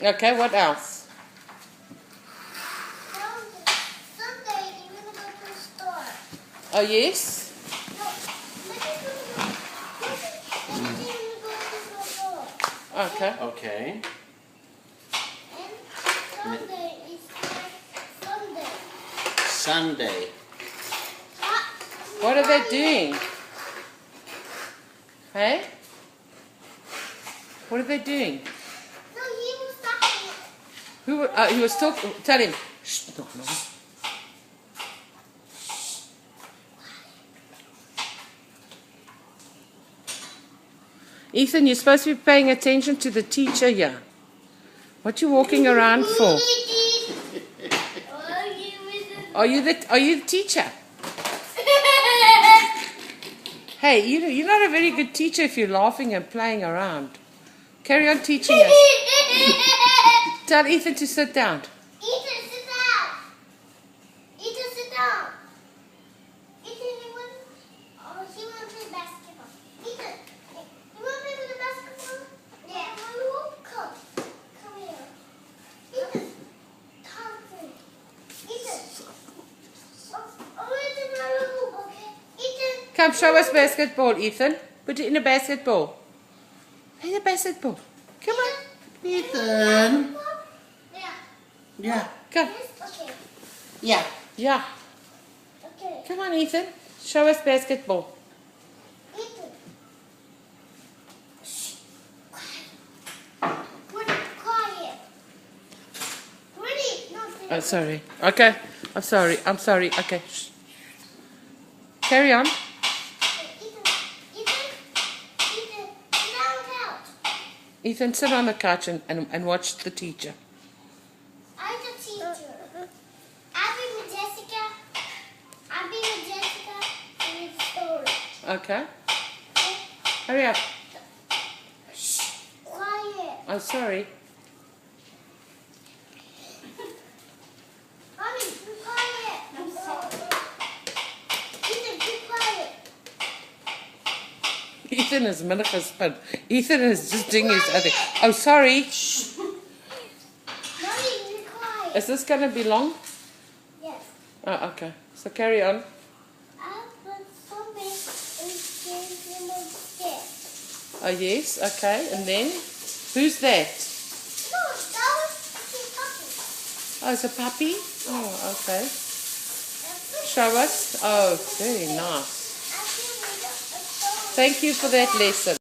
Okay, what else? Sunday, you're going to go to the store. Oh, yes? No, let me go to the store. Okay. Okay. And Sunday is like Sunday. Sunday. What are they doing? Hey? What are they doing? No, he was talking. He was talking. Tell him. Shh, no, no. Ethan, you're supposed to be paying attention to the teacher here. What you walking around for? Are you the teacher? Hey, you're not a very good teacher if you're laughing and playing around. Carry on teaching us. Tell Ethan to sit down. Ethan, sit down. Ethan, sit down. Ethan, he want to play basketball. Ethan, you want to play with the basketball? Yeah. Come here. Ethan, come here. Ethan. Ethan, okay. Ethan. Come, show us basketball, Ethan. Put it in a basketball. In a basketball. Come on. Ethan. Yeah. Yeah. Come. Okay. Yeah. Yeah. Okay. Come on, Ethan. Show us basketball. Ethan. Shh. Quiet. Quiet. Ready? No. Oh, sorry. Okay. I'm sorry. I'm sorry. Okay. Shh. Carry on. Ethan. Sit down on the couch. Ethan, sit on the couch and watch the teacher. I'm the teacher. I'll be with Jessica. I'll be with Jessica and with the story. Okay. Hurry up. Shh. Quiet. I'm sorry. Mommy, be quiet. I'm sorry. Ethan, be quiet. Ethan is minnig gespin. Ethan is just doing his other. Oh, sorry. Mommy, be quiet. Is this going to be long? Yes. Oh, okay. So carry on. I put something in the stick. Oh, yes. Okay. And then? Who's that? No, that was the puppy. Oh, it's a puppy? Oh, okay. Show us. Oh, very nice. Thank you for that lesson.